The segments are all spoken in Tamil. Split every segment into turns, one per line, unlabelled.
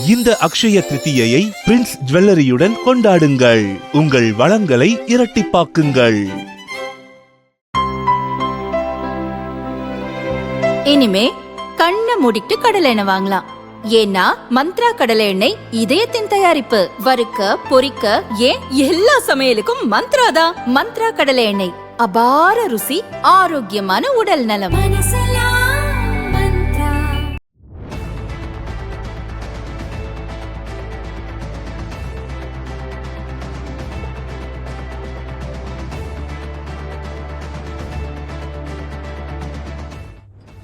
இந்த அக்ஷய திருத்தியை பிரின்ஸ் ஜுவல்லரியுடன் கொண்டாடுங்கள். உங்கள் வளங்களை இரட்டிப்பாக்குங்கள்.
இனிமே கண்ணை மூடிட்டு கடலை எண்ணெய் வாங்கலாம். ஏன்னா மந்த்ரா கடலை எண்ணெய் இதயத்தின் தயாரிப்பு. வறுக்க பொரிக்க ஏன் எல்லா சமையலுக்கும் மந்த்ரா தான். மந்த்ரா கடலை எண்ணெய், அபார ருசி, ஆரோக்கியமான உடல் நலம்.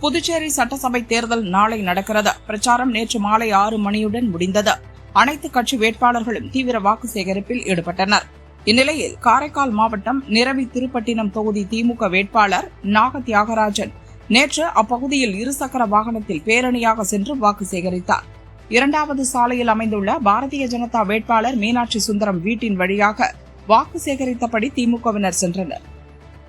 புதுச்சேரி சட்டசபை தேர்தல் நாளை நடக்கிறது. பிரச்சாரம் நேற்று மாலை 6 மணியுடன் முடிந்தது. அனைத்து கட்சி வேட்பாளர்களும் தீவிர வாக்கு சேகரிப்பில் ஈடுபட்டனர். இந்நிலையில் காரைக்கால் மாவட்டம் நிரவி திருப்பட்டினம் தொகுதி திமுக வேட்பாளர் நாக தியாகராஜன் நேற்று அப்பகுதியில் இருசக்கர வாகனத்தில் பேரணியாக சென்று வாக்கு சேகரித்தார். 2வது சாலையில் அமைந்துள்ள பாரதிய ஜனதா வேட்பாளர் மீனாட்சி சுந்தரம் வீட்டின் வழியாக வாக்கு சேகரித்தபடி திமுகவினர் சென்றனர்.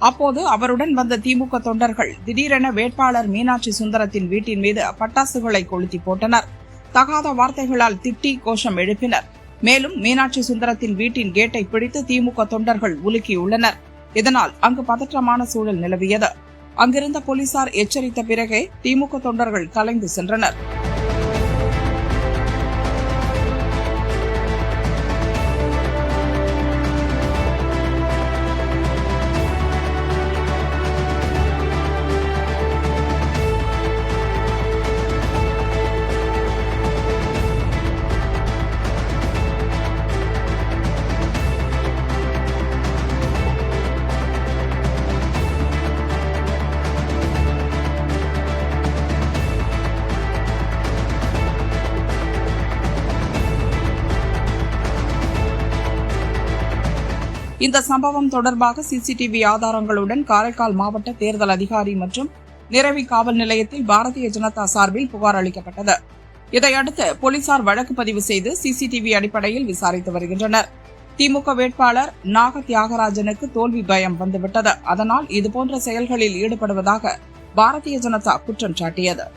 அப்போது அவருடன் வந்த திமுக தொண்டர்கள் திடீரென வேட்பாளர் மீனாட்சி சுந்தரத்தின் வீட்டின் மீது பட்டாசுகளை கொளுத்தி போட்டனர். தகாத வார்த்தைகளால் திட்டி கோஷம் எழுப்பினர். மேலும் மீனாட்சி சுந்தரத்தின் வீட்டின் கேட்டை பிடித்து திமுக தொண்டர்கள் உலுக்கியுள்ளனர். இதனால் அங்கு பதற்றமான சூழல் நிலவியது. அங்கிருந்த போலீசார் எச்சரித்த பிறகே திமுக தொண்டர்கள் கலைந்து சென்றனர். இந்த சம்பவம் தொடர்பாக சிசிடிவி ஆதாரங்களுடன் காரைக்கால் மாவட்ட தேர்தல் அதிகாரி மற்றும் நிரவி காவல் நிலையத்தில் பாரதிய ஜனதா சார்பில் புகார் அளிக்கப்பட்டது. இதையடுத்து போலீசார் வழக்கு பதிவு செய்து சிசிடிவி அடிப்படையில் விசாரித்து வருகின்றனர். திமுக வேட்பாளர் நாக தியாகராஜனுக்கு தோல்வி பயம் வந்துவிட்டது. அதனால் இதுபோன்ற செயல்களில் ஈடுபடுவதாக பாரதிய ஜனதா குற்றம் சாட்டியது.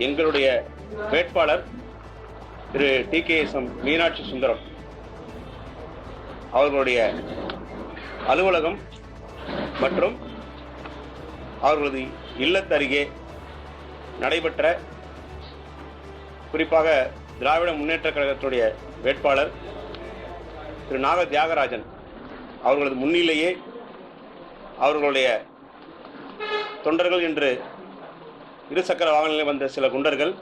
எங்களுடைய வேட்பாளர் திரு TKSM மீனாட்சி சுந்தரம் அவர்களுடைய அலுவலகம் மற்றும் அவர்களது இல்லத்தருகே நடைபெற்ற, குறிப்பாக திராவிட முன்னேற்ற கழகத்துடைய வேட்பாளர் திரு நாக தியாகராஜன் அவர்களது முன்னிலையே அவர்களுடைய தொண்டர்கள் என்று இருசக்கர வாகனங்களில் வந்த சில குண்டர்கள்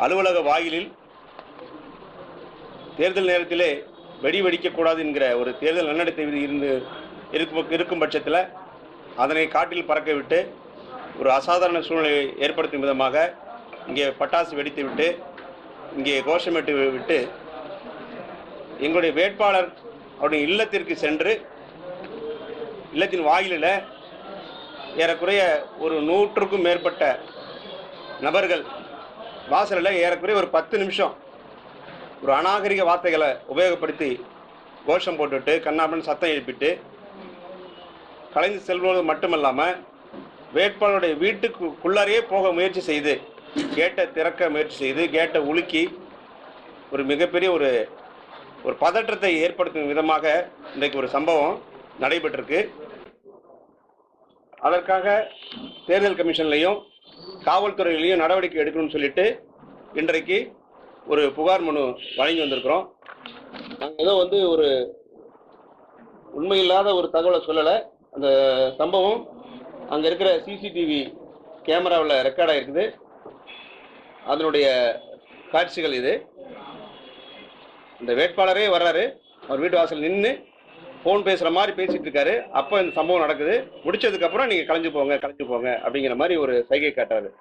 அலுவலக வாயிலில் தேர்தல் நேரத்திலே வெடி வெடிக்கக்கூடாது என்கிற ஒரு தேர்தல் நன்னடத்தை இருக்கும் பட்சத்தில் அதனை காட்டில் பறக்க விட்டு ஒரு அசாதாரண சூழ்நிலையை ஏற்படுத்தும் விதமாக இங்கே பட்டாசு வெடித்து விட்டு இங்கே கோஷமிட்டு விட்டு எங்களுடைய வேட்பாளர் அவருடைய இல்லத்திற்கு சென்று இல்லத்தின் வாயிலில் ஏறக்குறைய ஒரு 100க்கும் மேற்பட்ட நபர்கள் வாசலில் ஏறக்குறைய ஒரு 10 நிமிஷம் ஒரு அநாகரிக வார்த்தைகளை உபயோகப்படுத்தி கோஷம் போட்டுவிட்டு கண்ணாமன் சத்தம் எழுப்பிட்டு கலைந்து செல்வது மட்டுமல்லாமல் வேட்பாளருடைய வீட்டுக்குள்ளாரையே போக முயற்சி செய்து கேட்டை திறக்க முயற்சி செய்து கேட்டை உலுக்கி ஒரு மிகப்பெரிய ஒரு பதற்றத்தை ஏற்படுத்தும் விதமாக இன்றைக்கு ஒரு சம்பவம் நடைபெற்றிருக்கு. அதற்காக தேர்தல் கமிஷன்லையும் காவல்துறையிலையும் நடவடிக்கை எடுக்கணும்னு சொல்லிட்டு இன்றைக்கு ஒரு புகார் மனு வழங்கி வந்திருக்கிறோம். நாங்கள் ஏதோ ஒரு உண்மையில்லாத ஒரு தகவலை சொல்லலை. அந்த சம்பவம் அங்கே இருக்கிற சிசிடிவி கேமராவில் ரெக்கார்ட் ஆகிருக்குது. அதனுடைய காட்சிகள் இது. இந்த வேட்பாளரே வர்றாரு, அவர் வீட்டு வாசல் நின்று ஃபோன் பேசுகிற மாதிரி பேசிகிட்டு இருக்காரு. அப்போ இந்த சம்பவம் நடக்குது. முடிச்சதுக்கப்புறம் நீங்கள் கலைஞ்சு போங்க அப்படிங்கிற மாதிரி ஒரு சைகை காட்டுறாரு.